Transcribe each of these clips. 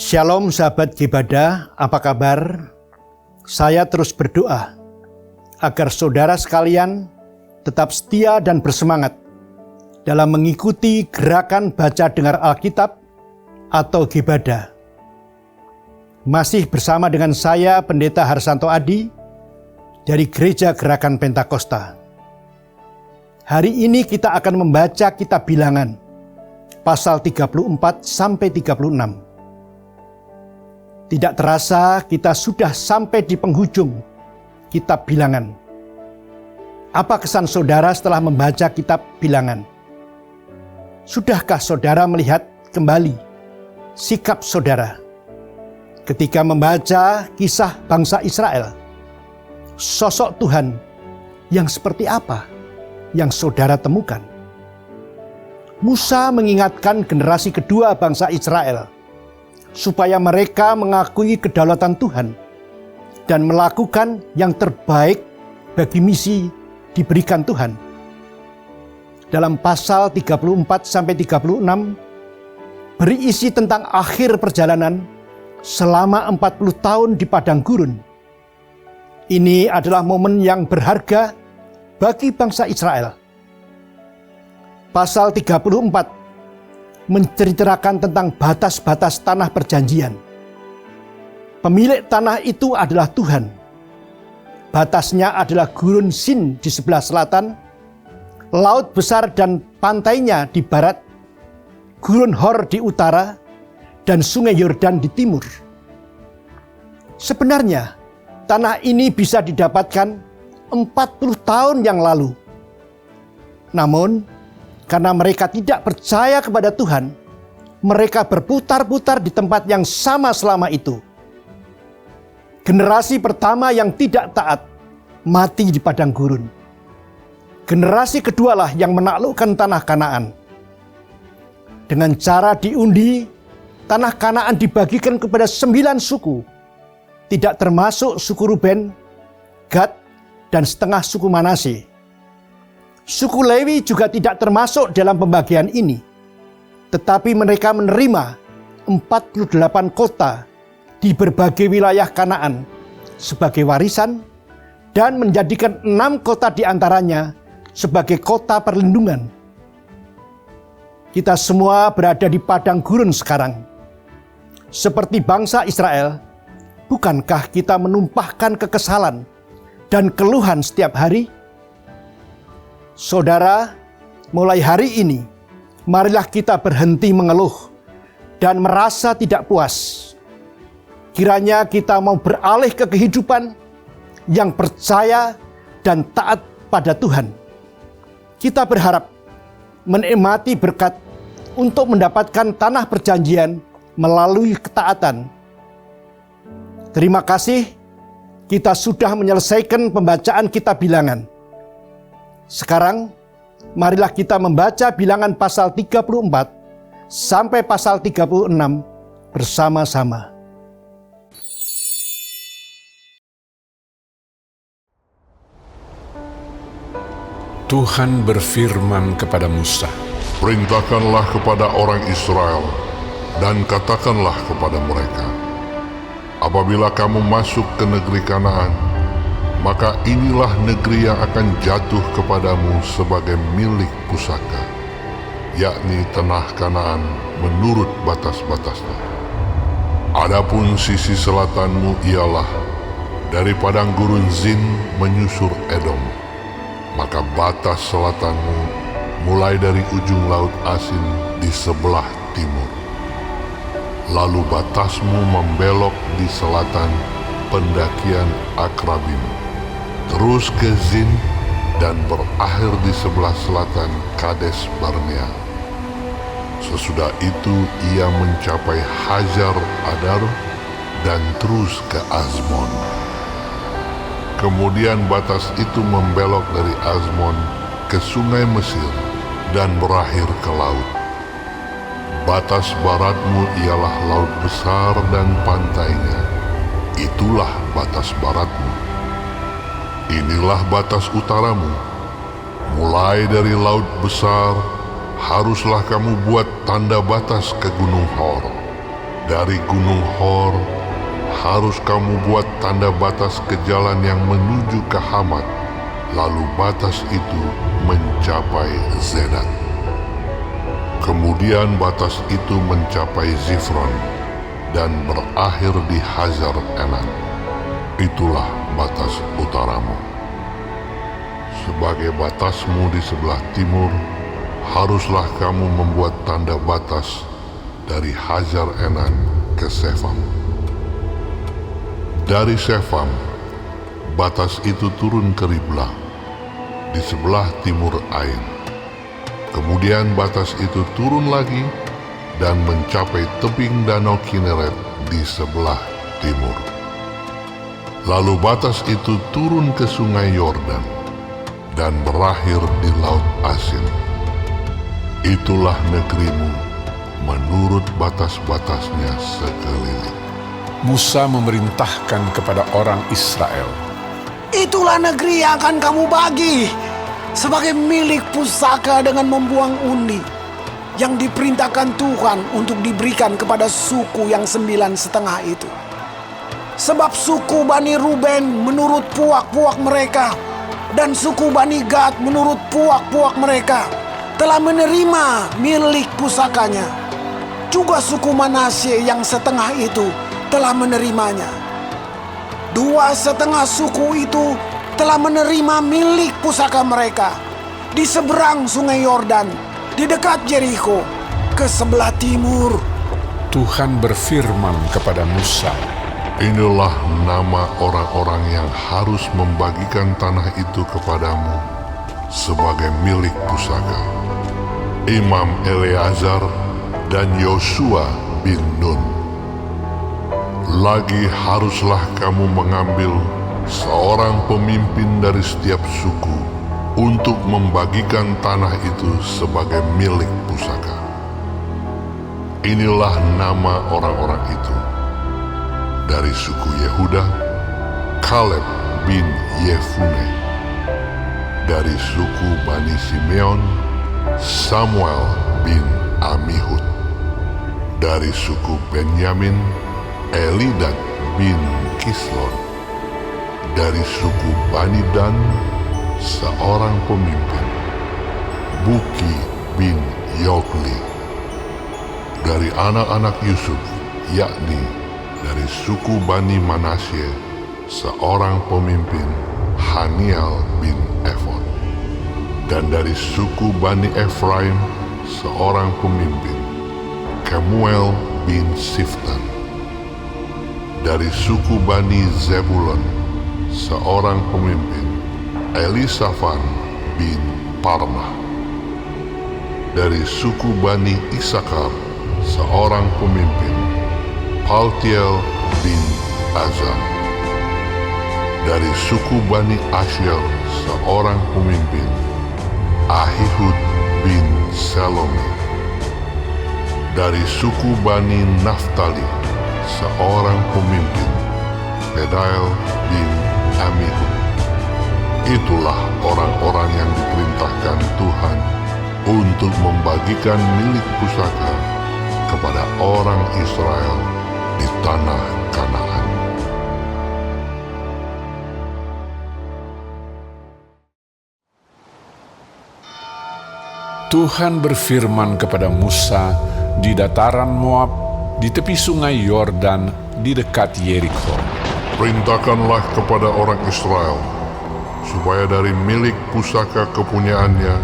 Shalom sahabat Gibadah, apa kabar? Saya terus berdoa agar saudara sekalian tetap setia dan bersemangat dalam mengikuti gerakan baca dengar Alkitab atau Gibadah. Masih bersama dengan saya Pendeta Harsanto Adi dari Gereja Gerakan Pentakosta. Hari ini kita akan membaca kitab Bilangan pasal 34 sampai 36. Tidak terasa kita sudah sampai di penghujung kitab Bilangan. Apa kesan saudara setelah membaca kitab Bilangan? Sudahkah saudara melihat kembali sikap saudara ketika membaca kisah bangsa Israel? Sosok Tuhan yang seperti apa yang saudara temukan? Musa mengingatkan generasi kedua bangsa Israel supaya mereka mengakui kedaulatan Tuhan dan melakukan yang terbaik bagi misi diberikan Tuhan. Dalam pasal 34-36 berisi tentang akhir perjalanan selama 40 tahun di padang gurun. Ini adalah momen yang berharga bagi bangsa Israel. Pasal 34 menceritakan tentang batas-batas tanah perjanjian. Pemilik tanah itu adalah Tuhan. Batasnya adalah Gurun Sin di sebelah selatan, Laut Besar dan pantainya di barat, Gurun Hor di utara, dan Sungai Yordan di timur. Sebenarnya, tanah ini bisa didapatkan 40 tahun yang lalu. Namun, karena mereka tidak percaya kepada Tuhan, mereka berputar-putar di tempat yang sama selama itu. Generasi pertama yang tidak taat mati di padang gurun. Generasi kedualah yang menaklukkan tanah Kanaan. Dengan cara diundi, tanah Kanaan dibagikan kepada 9 suku, tidak termasuk suku Ruben, Gad, dan setengah suku Manasye. Suku Lewi juga tidak termasuk dalam pembagian ini, tetapi mereka menerima 48 kota di berbagai wilayah Kanaan sebagai warisan dan menjadikan 6 kota di antaranya sebagai kota perlindungan. Kita semua berada di padang gurun sekarang. Seperti bangsa Israel, bukankah kita menumpahkan kekesalan dan keluhan setiap hari? Saudara, mulai hari ini, marilah kita berhenti mengeluh dan merasa tidak puas. Kiranya kita mau beralih ke kehidupan yang percaya dan taat pada Tuhan. Kita berharap menikmati berkat untuk mendapatkan tanah perjanjian melalui ketaatan. Terima kasih, kita sudah menyelesaikan pembacaan kitab Bilangan. Sekarang, marilah kita membaca Bilangan pasal 34 sampai pasal 36 bersama-sama. Tuhan berfirman kepada Musa, "Perintahkanlah kepada orang Israel dan katakanlah kepada mereka, apabila kamu masuk ke negeri Kanaan, maka inilah negeri yang akan jatuh kepadamu sebagai milik pusaka, yakni tanah Kanaan menurut batas-batasnya. Adapun sisi selatanmu ialah dari padang gurun Zin menyusur Edom, maka batas selatanmu mulai dari ujung laut Asin di sebelah timur. Lalu batasmu membelok di selatan pendakian Akrabim, terus ke Zin dan berakhir di sebelah selatan Kades Barnea. Sesudah itu ia mencapai Hajar Adar dan terus ke Azmon. Kemudian batas itu membelok dari Azmon ke Sungai Mesir dan berakhir ke laut. Batas baratmu ialah Laut Besar dan pantainya. Itulah batas baratmu. Inilah batas utaramu. Mulai dari Laut Besar, haruslah kamu buat tanda batas ke Gunung Hor. Dari Gunung Hor harus kamu buat tanda batas ke jalan yang menuju ke Hamat, lalu batas itu mencapai Zedat. Kemudian batas itu mencapai Zifron dan berakhir di Hazar Enan. Itulah batas utaramu. Sebagai batasmu di sebelah timur, haruslah kamu membuat tanda batas dari Hazar Enan ke Sefam. Dari Sefam, batas itu turun ke Riblah di sebelah timur Ain. Kemudian batas itu turun lagi dan mencapai tebing Danau Kineret di sebelah timur. Lalu batas itu turun ke Sungai Yordan dan berakhir di Laut Asin. Itulah negerimu menurut batas-batasnya sekeliling. Musa memerintahkan kepada orang Israel, Itulah negeri yang akan kamu bagi sebagai milik pusaka dengan membuang undi yang diperintahkan Tuhan untuk diberikan kepada suku yang 9,5 itu. Sebab suku Bani Ruben menurut puak-puak mereka dan suku Bani Gad menurut puak-puak mereka telah menerima milik pusakanya. Juga suku Manasye yang setengah itu telah menerimanya. 2,5 suku itu telah menerima milik pusaka mereka di seberang Sungai Yordan, di dekat Jeriko, ke sebelah timur. Tuhan berfirman kepada Musa, Inilah nama orang-orang yang harus membagikan tanah itu kepadamu sebagai milik pusaka. Imam Eleazar dan Yosua bin Nun. Lagi haruslah kamu mengambil seorang pemimpin dari setiap suku untuk membagikan tanah itu sebagai milik pusaka. Inilah nama orang-orang itu. Dari suku Yehuda, Kaleb bin Yefune. Dari suku Bani Simeon, Samuel bin Amihud. Dari suku Benyamin, Elidan bin Kislon. Dari suku Bani Dan, seorang pemimpin, Buki bin Yogli. Dari anak-anak Yusuf, yakni dari suku Bani Manasye, seorang pemimpin, Haniel bin Efod. Dan dari suku Bani Efraim, seorang pemimpin, Kemuel bin Siftan. Dari suku Bani Zebulon, seorang pemimpin, Elisafan bin Parmah. Dari suku Bani Isakar, seorang pemimpin, Paltiel bin Azam. Dari suku Bani Asyel, seorang pemimpin, Ahihud bin Selomi. Dari suku Bani Naftali, seorang pemimpin, Pedael bin Amihud. Itulah orang-orang yang diperintahkan Tuhan untuk membagikan milik pusaka kepada orang Israel di tanah Kanaan. Tuhan berfirman kepada Musa di dataran Moab, di tepi sungai Yordan, di dekat Yeriko. Perintahkanlah kepada orang Israel, supaya dari milik pusaka kepunyaannya,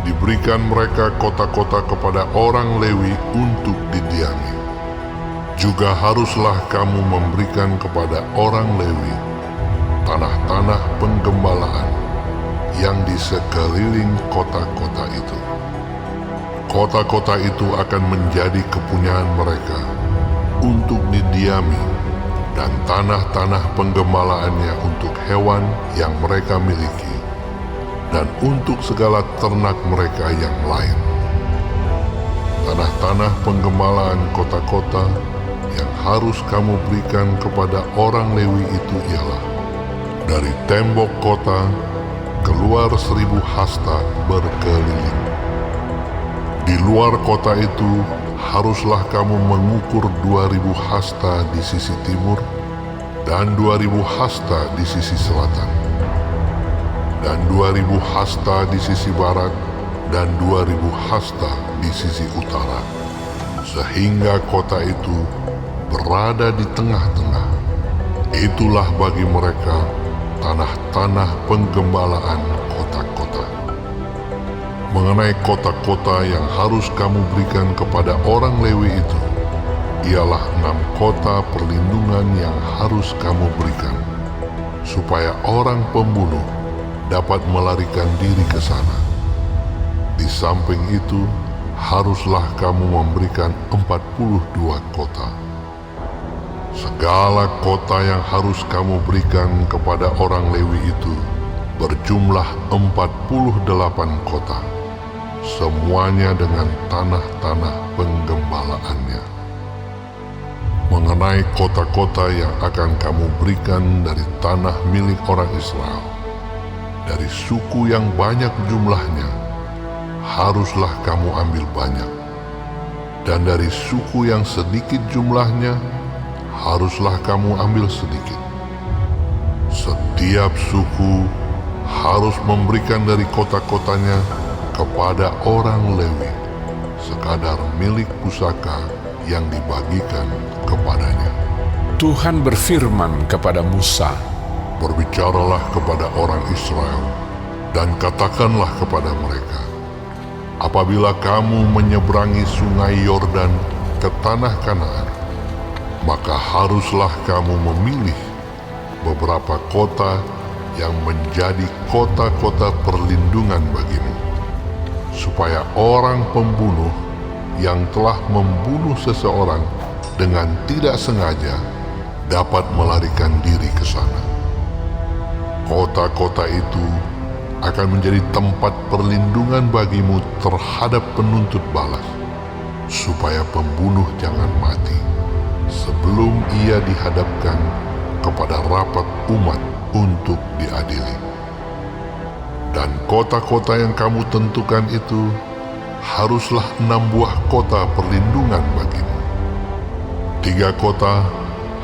diberikan mereka kota-kota kepada orang Lewi untuk didiami. Juga haruslah kamu memberikan kepada orang Lewi tanah-tanah penggembalaan yang di sekeliling kota-kota itu. Kota-kota itu akan menjadi kepunyaan mereka untuk didiami, dan tanah-tanah penggembalaannya untuk hewan yang mereka miliki, dan untuk segala ternak mereka yang lain. Tanah-tanah penggembalaan kota-kota yang harus kamu berikan kepada orang Lewi itu ialah dari tembok kota keluar 1.000 hasta berkeliling. Di luar kota itu haruslah kamu mengukur 2000 hasta di sisi timur dan 2000 hasta di sisi selatan, dan 2000 hasta di sisi barat, dan 2000 hasta di sisi utara, sehingga kota itu berada di tengah-tengah. Itulah bagi mereka tanah-tanah penggembalaan kota-kota. Mengenai kota-kota yang harus kamu berikan kepada orang Lewi itu, ialah 6 kota perlindungan yang harus kamu berikan, supaya orang pembunuh dapat melarikan diri ke sana. Di samping itu, haruslah kamu memberikan 42 kota. Segala kota yang harus kamu berikan kepada orang Lewi itu berjumlah 48 kota, semuanya dengan tanah-tanah penggembalaannya. Mengenai kota-kota yang akan kamu berikan dari tanah milik orang Israel, dari suku yang banyak jumlahnya, haruslah kamu ambil banyak, dan dari suku yang sedikit jumlahnya, haruslah kamu ambil sedikit. Setiap suku harus memberikan dari kota-kotanya kepada orang Lewi sekadar milik pusaka yang dibagikan kepadanya. Tuhan berfirman kepada Musa, Berbicaralah kepada orang Israel dan katakanlah kepada mereka, apabila kamu menyeberangi sungai Yordan ke tanah Kanaan, maka haruslah kamu memilih beberapa kota yang menjadi kota-kota perlindungan bagimu, supaya orang pembunuh yang telah membunuh seseorang dengan tidak sengaja dapat melarikan diri ke sana. Kota-kota itu akan menjadi tempat perlindungan bagimu terhadap penuntut balas, supaya pembunuh jangan mati sebelum ia dihadapkan kepada rapat umat untuk diadili. Dan kota-kota yang kamu tentukan itu haruslah 6 buah kota perlindungan bagimu. 3 kota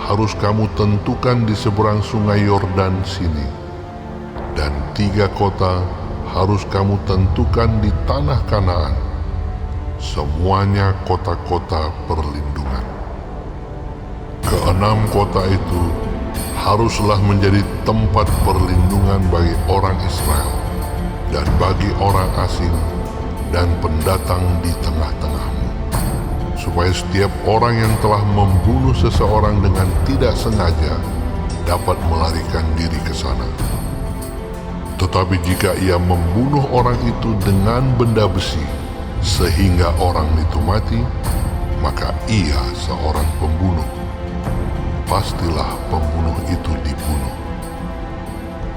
harus kamu tentukan di seberang sungai Yordan sini, dan 3 kota harus kamu tentukan di tanah Kanaan, semuanya kota-kota perlindungan. Ke-6 kota itu haruslah menjadi tempat perlindungan bagi orang Israel dan bagi orang asing dan pendatang di tengah-tengahmu, supaya setiap orang yang telah membunuh seseorang dengan tidak sengaja dapat melarikan diri ke sana. Tetapi jika ia membunuh orang itu dengan benda besi sehingga orang itu mati, maka ia seorang pembunuh. Pastilah pembunuh itu dibunuh.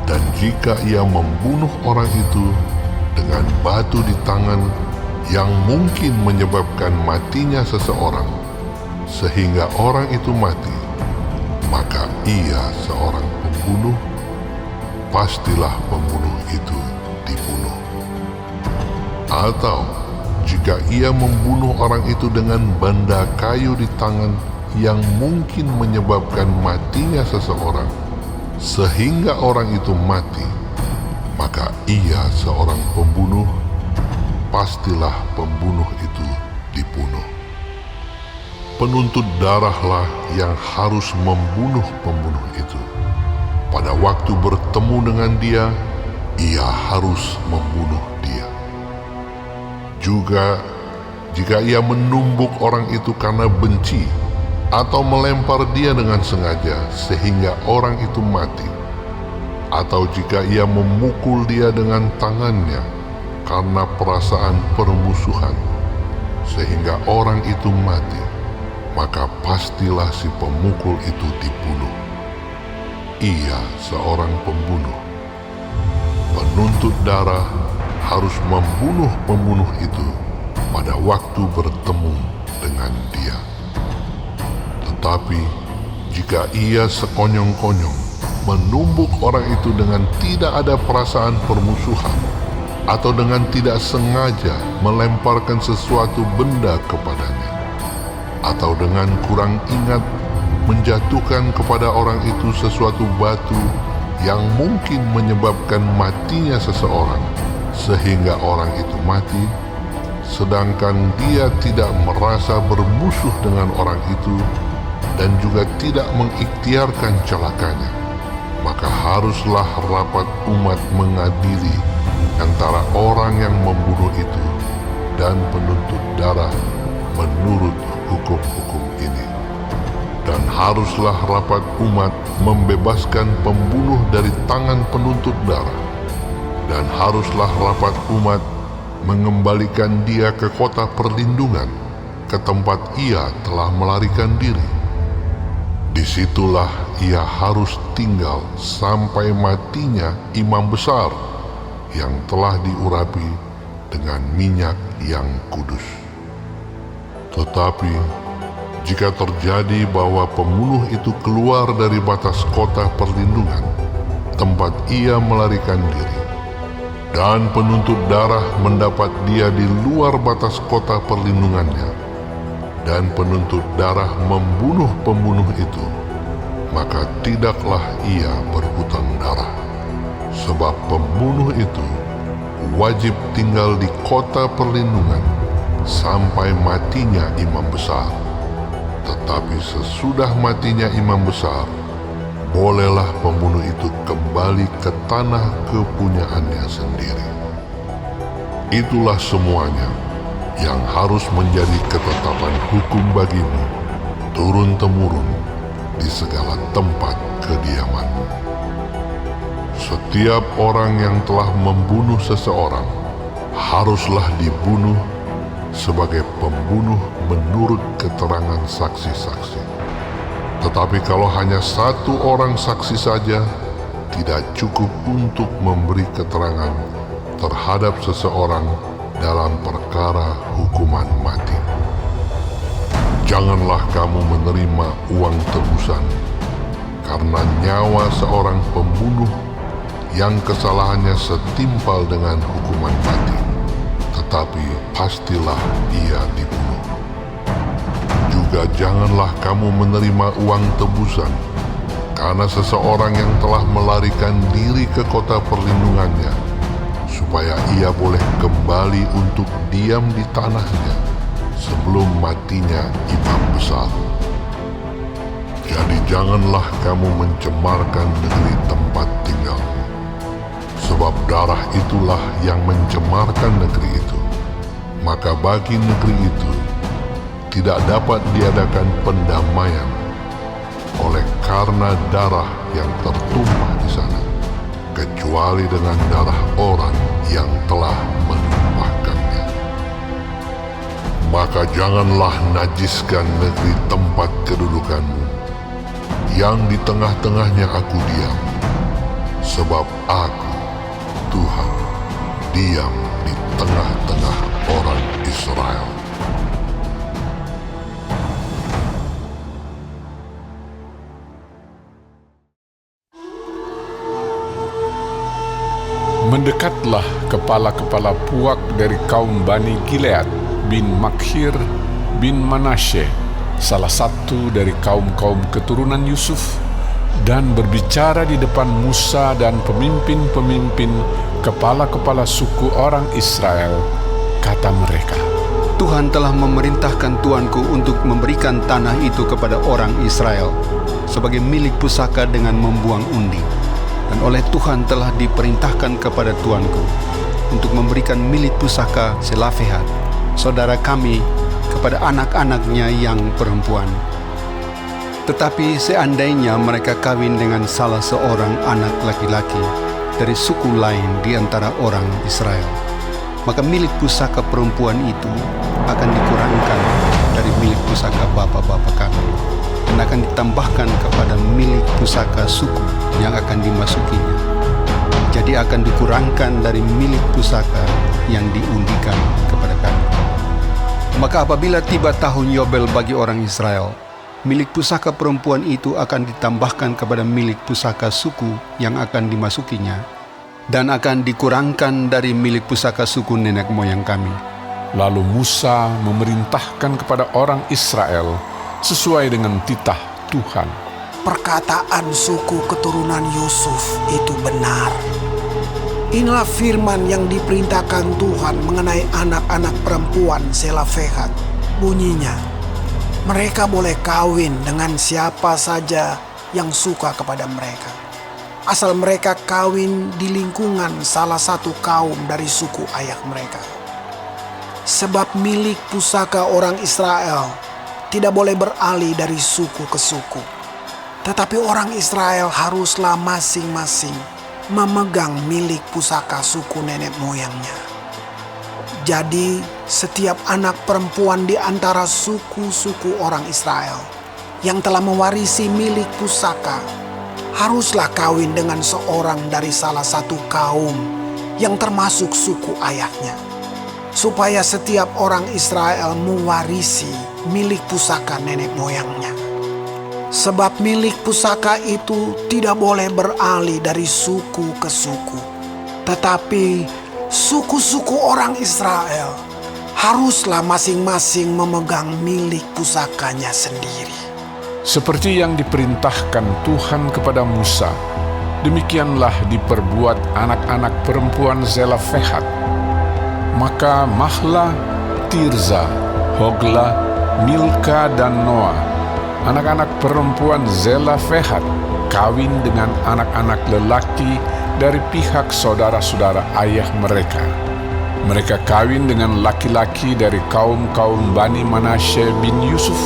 Dan jika ia membunuh orang itu dengan batu di tangan yang mungkin menyebabkan matinya seseorang sehingga orang itu mati, maka ia seorang pembunuh. Pastilah pembunuh itu dibunuh. Atau jika ia membunuh orang itu dengan benda kayu di tangan yang mungkin menyebabkan matinya seseorang sehingga orang itu mati, maka ia seorang pembunuh. Pastilah pembunuh itu dibunuh. Penuntut darahlah yang harus membunuh pembunuh itu. Pada waktu bertemu dengan dia, ia harus membunuh dia. Juga jika ia menumbuk orang itu karena benci atau melempar dia dengan sengaja sehingga orang itu mati, atau jika ia memukul dia dengan tangannya karena perasaan permusuhan sehingga orang itu mati, maka pastilah si pemukul itu dibunuh. Ia seorang pembunuh. Penuntut darah harus membunuh pembunuh itu pada waktu bertemu dengan dia. Tetapi jika ia sekonyong-konyong menumbuk orang itu dengan tidak ada perasaan permusuhan atau dengan tidak sengaja melemparkan sesuatu benda kepadanya, atau dengan kurang ingat menjatuhkan kepada orang itu sesuatu batu yang mungkin menyebabkan matinya seseorang, sehingga orang itu mati, sedangkan dia tidak merasa bermusuh dengan orang itu dan juga tidak mengikhtiarkan celakanya, maka haruslah rapat umat mengadili antara orang yang membunuh itu dan penuntut darah menurut hukum-hukum ini. Dan haruslah rapat umat membebaskan pembunuh dari tangan penuntut darah. Dan haruslah rapat umat mengembalikan dia ke kota perlindungan, ke tempat ia telah melarikan diri. Disitulah ia harus tinggal sampai matinya imam besar yang telah diurapi dengan minyak yang kudus. Tetapi jika terjadi bahwa pembunuh itu keluar dari batas kota perlindungan, tempat ia melarikan diri, dan penuntut darah mendapat dia di luar batas kota perlindungannya, dan penuntut darah membunuh pembunuh itu, maka tidaklah ia berhutang darah, sebab pembunuh itu wajib tinggal di kota perlindungan sampai matinya imam besar. Tetapi sesudah matinya imam besar, bolehlah pembunuh itu kembali ke tanah kepunyaannya sendiri. Itulah semuanya yang harus menjadi ketetapan hukum bagimu, turun-temurun di segala tempat kediamanmu. Setiap orang yang telah membunuh seseorang haruslah dibunuh sebagai pembunuh menurut keterangan saksi-saksi. Tetapi kalau hanya satu orang saksi saja, tidak cukup untuk memberi keterangan terhadap seseorang dalam perkara hukuman mati. Janganlah kamu menerima uang tebusan karena nyawa seorang pembunuh yang kesalahannya setimpal dengan hukuman mati, tetapi pastilah ia dibunuh. Juga janganlah kamu menerima uang tebusan karena seseorang yang telah melarikan diri ke kota perlindungannya, supaya ia boleh kembali untuk diam di tanahnya sebelum matinya imam besar. Jadi janganlah kamu mencemarkan negeri tempat tinggalmu, sebab darah itulah yang mencemarkan negeri itu. Maka bagi negeri itu tidak dapat diadakan pendamaian oleh karena darah yang tertumpah di sana, kecuali dengan darah orang yang telah menumpahkannya. Maka janganlah najiskan negeri tempat kedudukanmu, yang di tengah-tengahnya aku diam, sebab aku, Tuhan, diam di tengah-tengah orang Israel. Mendekatlah kepala-kepala puak dari kaum Bani Gilead bin Makhir bin Manasye, salah satu dari kaum-kaum keturunan Yusuf, dan berbicara di depan Musa dan pemimpin-pemimpin kepala-kepala suku orang Israel. Kata mereka, Tuhan telah memerintahkan tuanku untuk memberikan tanah itu kepada orang Israel sebagai milik pusaka dengan membuang undi. Dan oleh Tuhan telah diperintahkan kepada tuanku untuk memberikan milik pusaka Selafehat, saudara kami, kepada anak-anaknya yang perempuan. Tetapi seandainya mereka kawin dengan salah seorang anak laki-laki dari suku lain di antara orang Israel, maka milik pusaka perempuan itu akan dikurangkan dari milik pusaka bapa-bapa kami, dan akan ditambahkan kepada milik pusaka suku yang akan dimasukinya. Jadi akan dikurangkan dari milik pusaka yang diundikan kepada kami. Maka apabila tiba tahun Yobel bagi orang Israel, milik pusaka perempuan itu akan ditambahkan kepada milik pusaka suku yang akan dimasukinya, dan akan dikurangkan dari milik pusaka suku nenek moyang kami. Lalu Musa memerintahkan kepada orang Israel sesuai dengan titah Tuhan. Perkataan suku keturunan Yusuf itu benar. Inilah firman yang diperintahkan Tuhan mengenai anak-anak perempuan Selofehad. Bunyinya, mereka boleh kawin dengan siapa saja yang suka kepada mereka, asal mereka kawin di lingkungan salah satu kaum dari suku ayah mereka. Sebab milik pusaka orang Israel tidak boleh beralih dari suku ke suku, tetapi orang Israel haruslah masing-masing memegang milik pusaka suku nenek moyangnya. Jadi setiap anak perempuan di antara suku-suku orang Israel yang telah mewarisi milik pusaka haruslah kawin dengan seorang dari salah satu kaum yang termasuk suku ayahnya, supaya setiap orang Israel mewarisi milik pusaka nenek moyangnya. Sebab milik pusaka itu tidak boleh beralih dari suku ke suku, tetapi suku-suku orang Israel haruslah masing-masing memegang milik pusakanya sendiri. Seperti yang diperintahkan Tuhan kepada Musa, demikianlah diperbuat anak-anak perempuan Zelofehad. Maka Mahla, Tirza, Hogla, Milka, dan Noah, anak-anak perempuan Zelofehad, kawin dengan anak-anak lelaki dari pihak saudara-saudara ayah mereka. Mereka kawin dengan laki-laki dari kaum-kaum Bani Manasye bin Yusuf,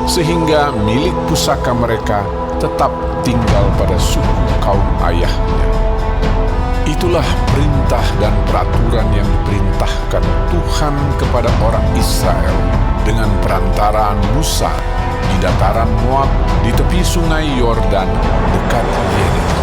sehingga milik pusaka mereka tetap tinggal pada suku kaum ayahnya. Itulah perintah dan peraturan yang diperintahkan Tuhan kepada orang Israel dengan perantaraan Musa di dataran Moab di tepi sungai Yordan dekat Yeriko.